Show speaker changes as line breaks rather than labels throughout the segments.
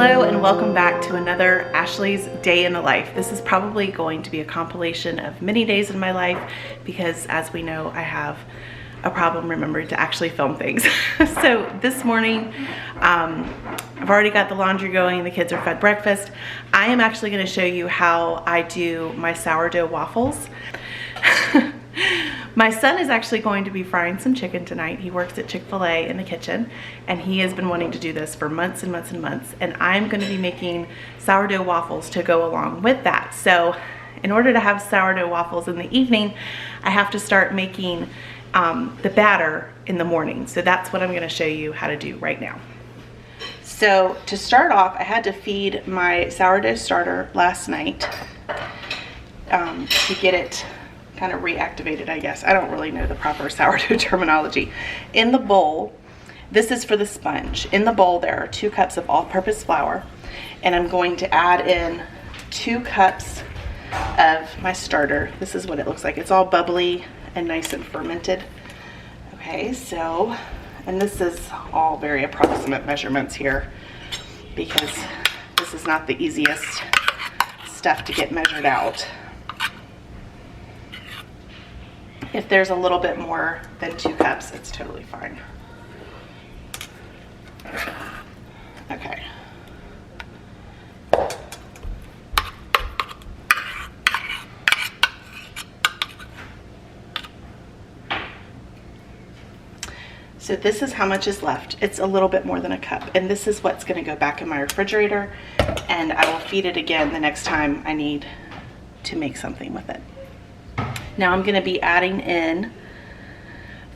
Hello and welcome back to another Ashley's Day in the Life. This is probably going to be a compilation of many days in my life because, as we know, I have a problem remembering to actually film things. So this morning, I've already got the laundry going, the kids are fed breakfast. I am actually going to show you how I do my sourdough waffles. My son is actually going to be frying some chicken tonight. He works at Chick-fil-A in the kitchen, and he has been wanting to do this for months and months and months. And I'm going to be making sourdough waffles to go along with that. So in order to have sourdough waffles in the evening, I have to start making the batter in the morning. So that's what I'm going to show you how to do right now. So to start off, I had to feed my sourdough starter last night to get it kind of reactivated, I guess. I don't really know the proper sourdough terminology. In the bowl, this is for the sponge. In the bowl, there are 2 cups of all-purpose flour, and I'm going to add in 2 cups of my starter. This is what it looks like. It's all bubbly and nice and fermented. Okay, so, and this is all very approximate measurements here because this is not the easiest stuff to get measured out. If there's a little bit more than 2 cups, it's totally fine. Okay. So this is how much is left. It's a little bit more than a cup. And this is what's going to go back in my refrigerator. And I will feed it again the next time I need to make something with it. Now I'm going to be adding in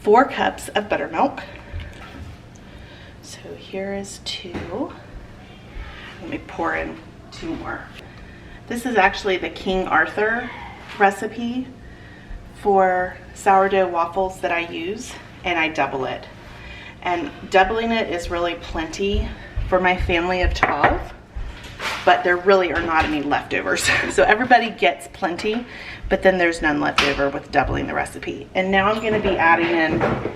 4 cups of buttermilk. So here is 2. Let me pour in 2 more. This is actually the King Arthur recipe for sourdough waffles that I use, and I double it. And doubling it is really plenty for my family of 12. But there really are not any leftovers. So everybody gets plenty, but then there's none left over with doubling the recipe. And now I'm going to be adding in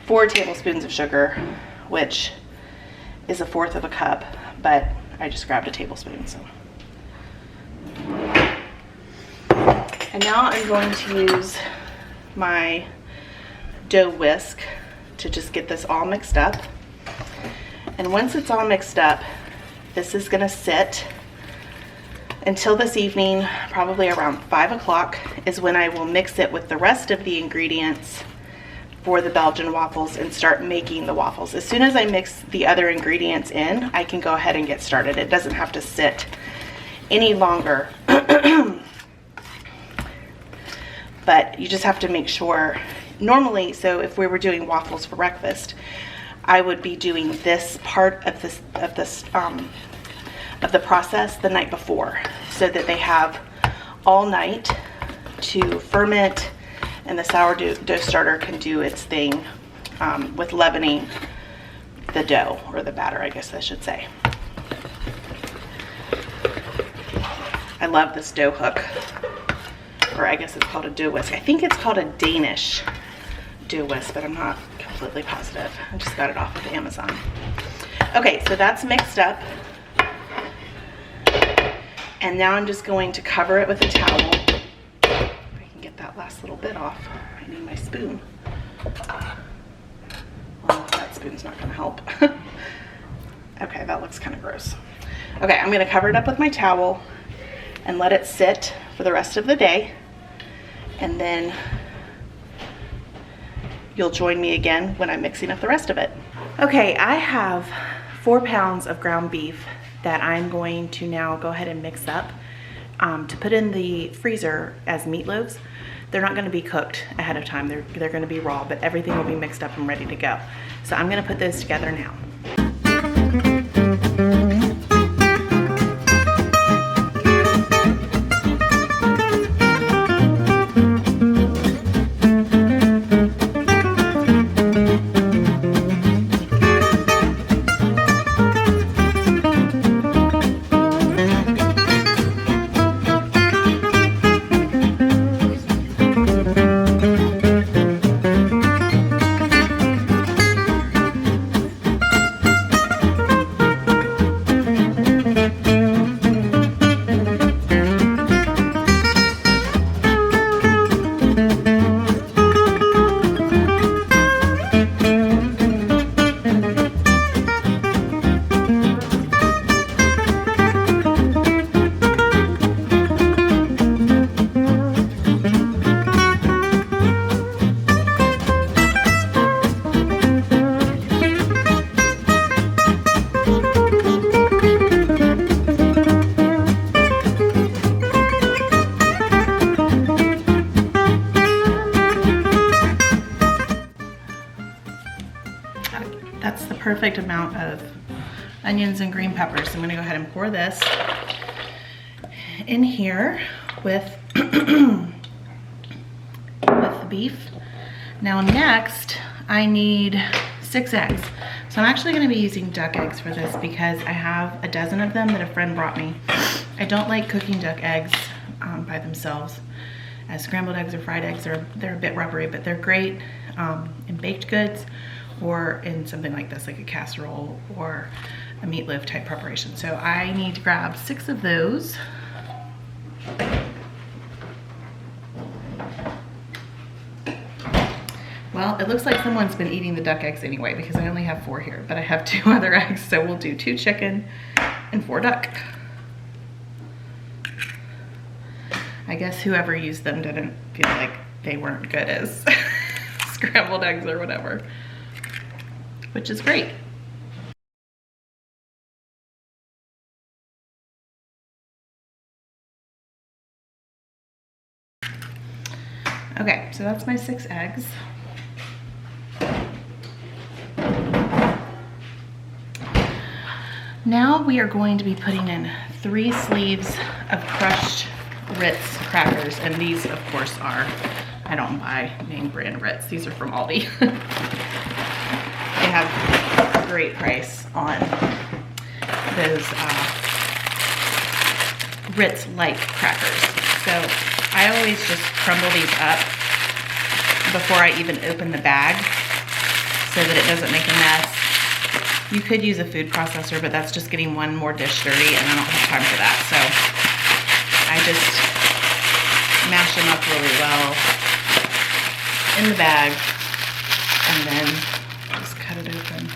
4 tablespoons of sugar, which is 1/4 of a cup, but I just grabbed a tablespoon. So. And now I'm going to use my dough whisk to just get this all mixed up. And once it's all mixed up, this is going to sit until this evening, probably around 5 o'clock is when I will mix it with the rest of the ingredients for the Belgian waffles and start making the waffles. As soon as I mix the other ingredients in, I can go ahead and get started. It doesn't have to sit any longer. But you just have to make sure. Normally, so if we were doing waffles for breakfast, I would be doing this part of the process the night before, so that they have all night to ferment, and the sourdough starter can do its thing with leavening the dough, or the batter, I guess I should say. I love this dough hook, or I guess it's called a dough whisk. I think it's called a Danish dough whisk, but I'm not completely positive. I just got it off of Amazon. Okay, so that's mixed up. And now I'm just going to cover it with a towel. If I can get that last little bit off. I need my spoon. Well, that spoon's not gonna help. Okay, that looks kind of gross. Okay, I'm gonna cover it up with my towel and let it sit for the rest of the day. And then you'll join me again when I'm mixing up the rest of it. Okay, I have 4 pounds of ground beef that I'm going to now go ahead and mix up to put in the freezer as meatloaves. They're not going to be cooked ahead of time. They're going to be raw, but everything will be mixed up and ready to go. So I'm going to put those together now. That's the perfect amount of onions and green peppers. I'm gonna go ahead and pour this in here with, with the beef. Now next, I need 6 eggs. So I'm actually gonna be using duck eggs for this because I have a dozen of them that a friend brought me. I don't like cooking duck eggs by themselves. As scrambled eggs or fried eggs, they're a bit rubbery, but they're great in baked goods or in something like this, like a casserole or a meatloaf type preparation. So I need to grab 6 of those. Well, it looks like someone's been eating the duck eggs anyway because I only have 4 here, but I have 2 other eggs, so we'll do 2 chicken and 4 duck. I guess whoever used them didn't feel like they weren't good as scrambled eggs or whatever, which is great. Okay, so that's my 6 eggs. Now we are going to be putting in 3 sleeves of crushed Ritz crackers, and these of course are, I don't buy name brand Ritz, these are from Aldi. They have a great price on those Ritz like crackers. So I always just crumble these up before I even open the bag so that it doesn't make a mess. You could use a food processor, but that's just getting one more dish dirty, and I don't have time for that. So I just mash them up really well in the bag, and then just cut it open.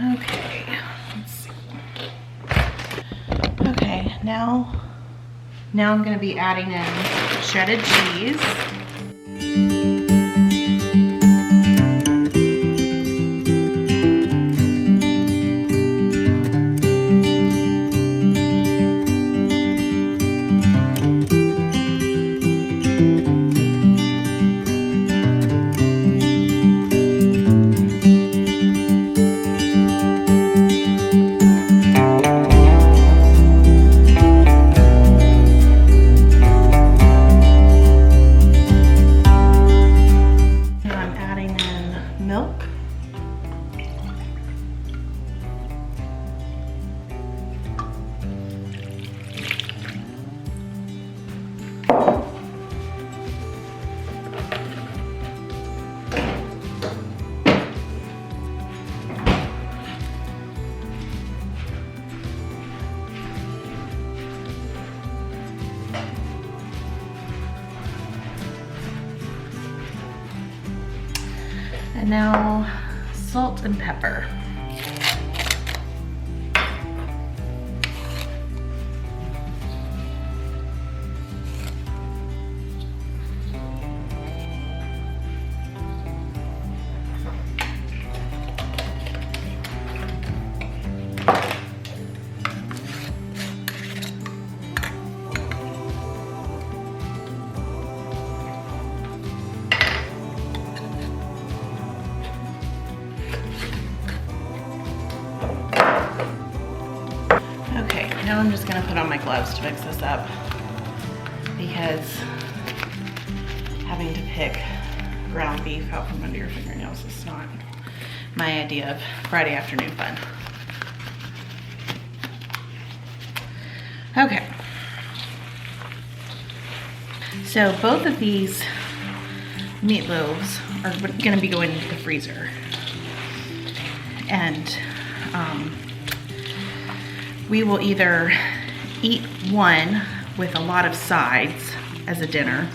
Okay, let's see. Okay, now I'm going to be adding in shredded cheese. Milk. And now salt and pepper. Now I'm just gonna put on my gloves to mix this up because having to pick ground beef out from under your fingernails is not my idea of Friday afternoon fun. Okay. So both of these meatloaves are gonna be going into the freezer. And we will either eat one with a lot of sides as a dinner,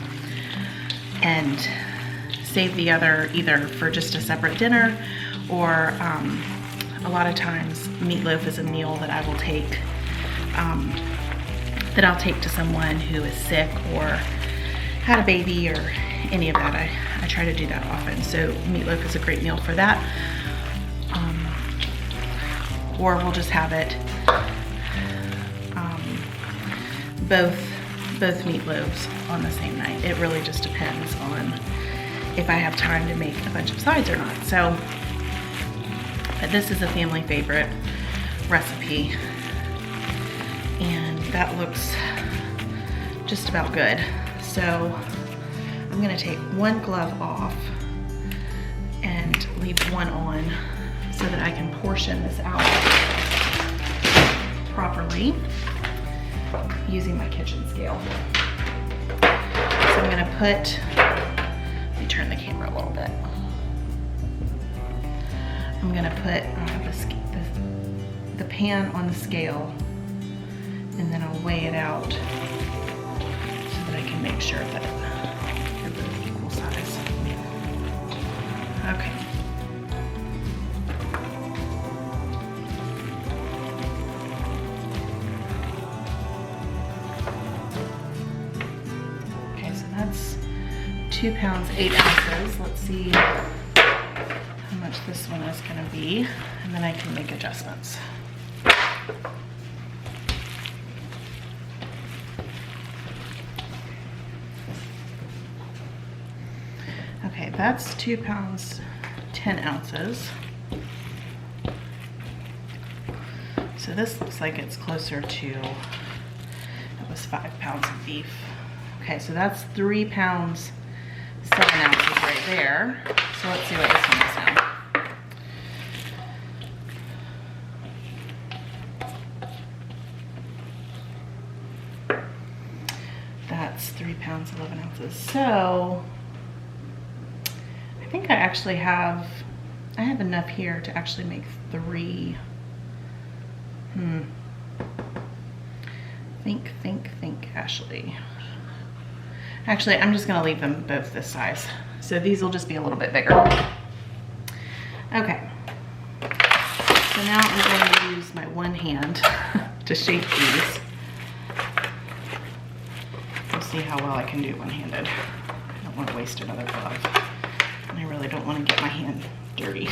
and save the other either for just a separate dinner, or a lot of times meatloaf is a meal that I will take, that I'll take to someone who is sick or had a baby or any of that. I try to do that often. So meatloaf is a great meal for that. Or we'll just have it both meatloaves on the same night. It really just depends on if I have time to make a bunch of sides or not. So this is a family favorite recipe, and that looks just about good. So I'm gonna take one glove off and leave one on so that I can portion this out properly using my kitchen scale. So I'm gonna put, let me turn the camera a little bit. I'm gonna put the pan on the scale, and then I'll weigh it out so that I can make sure that they're both equal size. Okay. Okay, so that's 2 pounds, 8 ounces. Let's see how much this one is gonna be, and then I can make adjustments. Okay, that's 2 pounds, 10 ounces. So this looks like it's closer to, it was 5 pounds of beef. Okay, so that's 3 pounds, 7 ounces right there. So let's see what this one is now. That's 3 pounds, 11 ounces. So I think I actually have, I have enough here to actually make 3. Think, Ashley. Actually, I'm just gonna leave them both this size. So these will just be a little bit bigger. Okay. So now I'm going to use my one hand to shape these. We'll see how well I can do one-handed. I don't want to waste another glove. And I really don't want to get my hand dirty.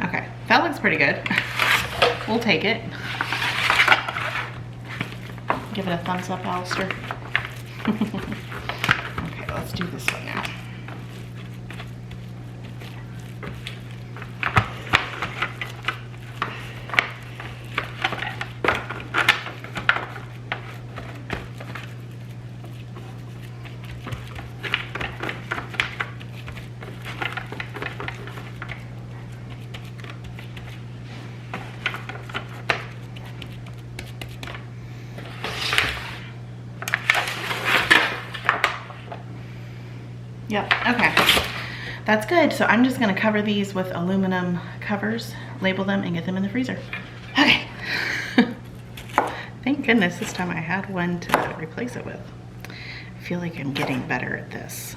Okay, that looks pretty good. We'll take it. Give it a thumbs up, Alistair. Okay, let's do this one now. Yep, okay. That's good. So I'm just gonna cover these with aluminum covers, label them, and get them in the freezer. Okay. Thank goodness this time I had one to replace it with. I feel like I'm getting better at this.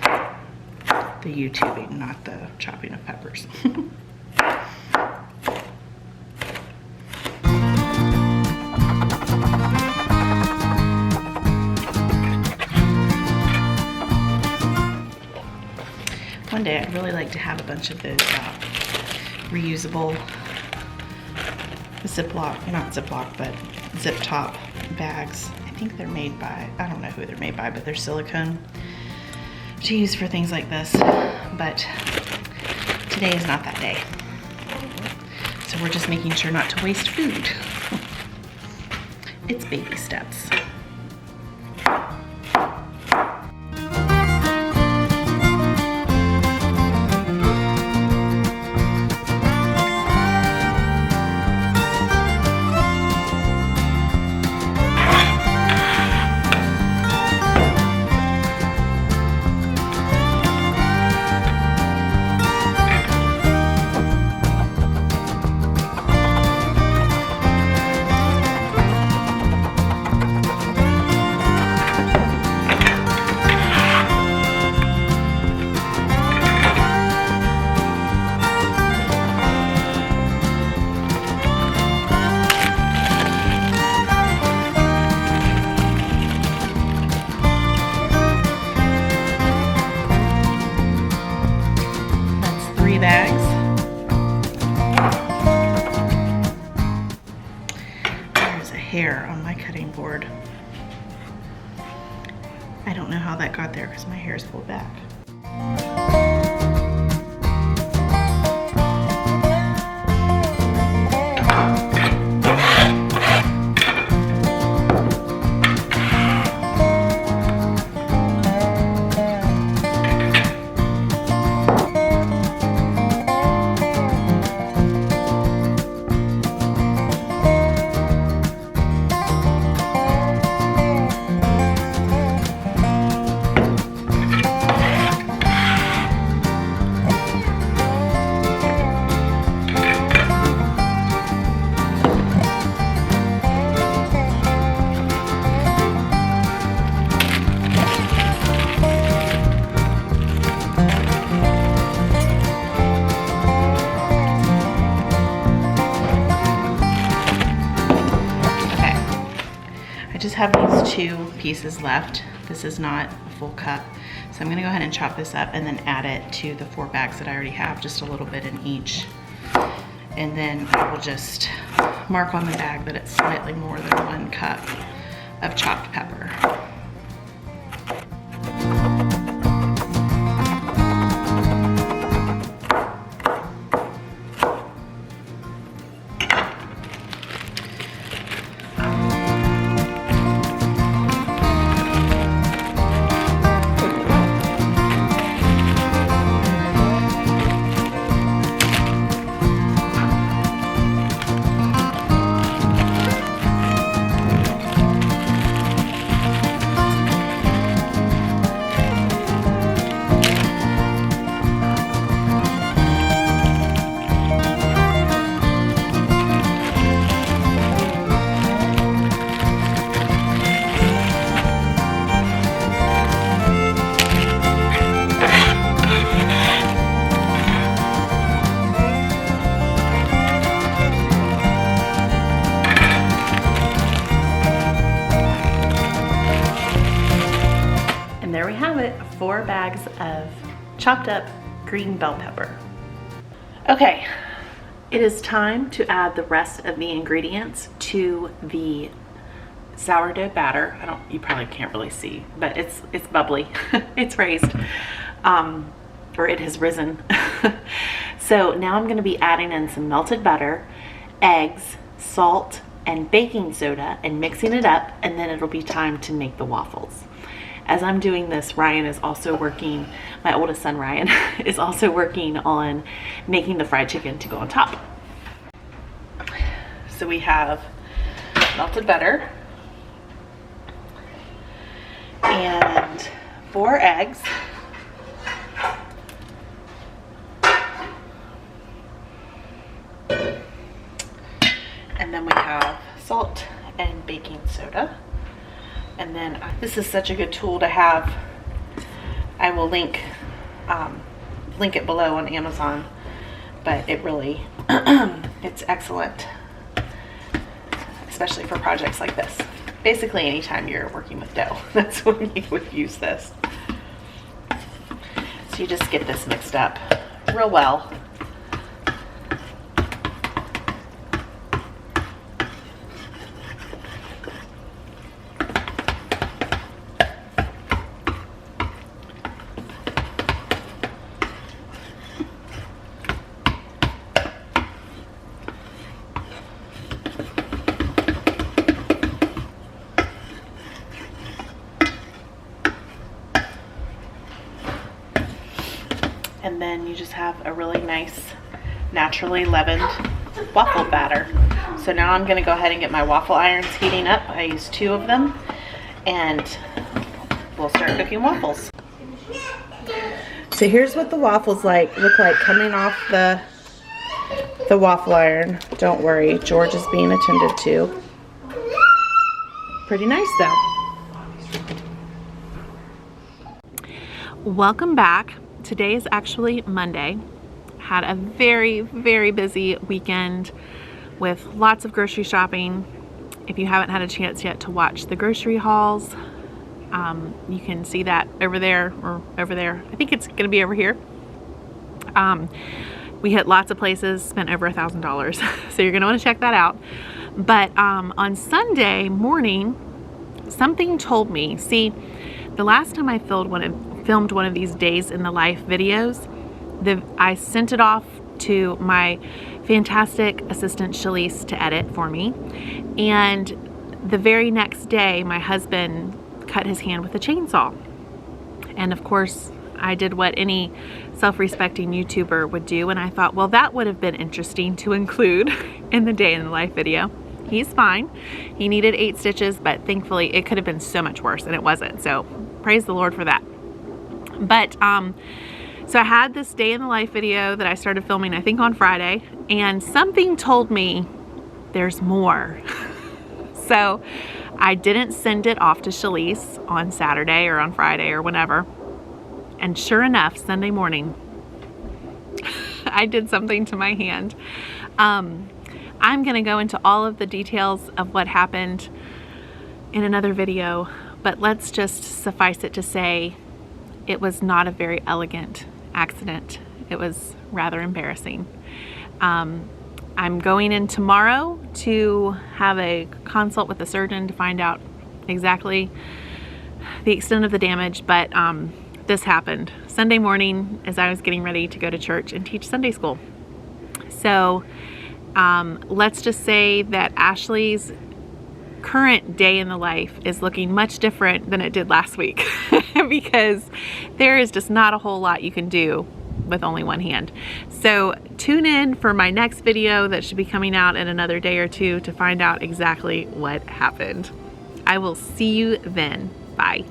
The YouTubing, not the chopping of peppers. One day I'd really like to have a bunch of those reusable Ziploc, not Ziploc, but zip top bags. I think they're made by, I don't know who they're made by, but they're silicone to use for things like this. But today is not that day. So we're just making sure not to waste food. It's baby steps. hair on my cutting board. I don't know how that got there because my hair is pulled back. Have these 2 pieces left. This is not a full cup, so I'm gonna go ahead and chop this up and then add it to the 4 bags that I already have, just a little bit in each. And then I will just mark on the bag that it's slightly more than 1 cup of chopped pepper. There we have it, 4 bags of chopped up green bell pepper. Okay, it is time to add the rest of the ingredients to the sourdough batter. You probably can't really see, but it's bubbly. It's raised, or it has risen. So now I'm gonna be adding in some melted butter, eggs, salt, and baking soda and mixing it up, and then it'll be time to make the waffles. As I'm doing this, Ryan is also working, my oldest son Ryan, is also working on making the fried chicken to go on top. So we have melted butter and 4 eggs. And then we have salt and baking soda. And then this is such a good tool to have. I will link it below on Amazon, but it really, it's excellent, especially for projects like this. Basically anytime you're working with dough, that's when you would use this. So you just get this mixed up real well. And then you just have a really nice, naturally leavened waffle batter. So now I'm gonna go ahead and get my waffle irons heating up. I use 2 of them, and we'll start cooking waffles. So here's what the waffles look like coming off the waffle iron. Don't worry, George is being attended to. Pretty nice though. Welcome back. Today is actually Monday. Had a very, very busy weekend with lots of grocery shopping. If you haven't had a chance yet to watch the grocery hauls, you can see that over there or over there. I think it's gonna be over here. We hit lots of places, spent over $1,000. So you're gonna wanna check that out. But on Sunday morning, something told me, see, the last time I filmed one of these days in the life videos, I sent it off to my fantastic assistant Shalise to edit for me, and the very next day my husband cut his hand with a chainsaw. And of course I did what any self-respecting YouTuber would do, and I thought, well, that would have been interesting to include in the day in the life video. He's fine. He needed 8 stitches, but thankfully it could have been so much worse, and it wasn't, so praise the Lord for that. But so I had this day in the life video that I started filming, I think on Friday, and something told me there's more. So I didn't send it off to Shalise on Saturday or on Friday or whenever. And sure enough, Sunday morning, I did something to my hand. I'm gonna go into all of the details of what happened in another video, but let's just suffice it to say it was not a very elegant accident. It was rather embarrassing. I'm going in tomorrow to have a consult with the surgeon to find out exactly the extent of the damage, but this happened Sunday morning as I was getting ready to go to church and teach Sunday school. So let's just say that Ashley's current day in the life is looking much different than it did last week because there is just not a whole lot you can do with only one hand. So tune in for my next video that should be coming out in another day or two to find out exactly what happened. I will see you then. Bye.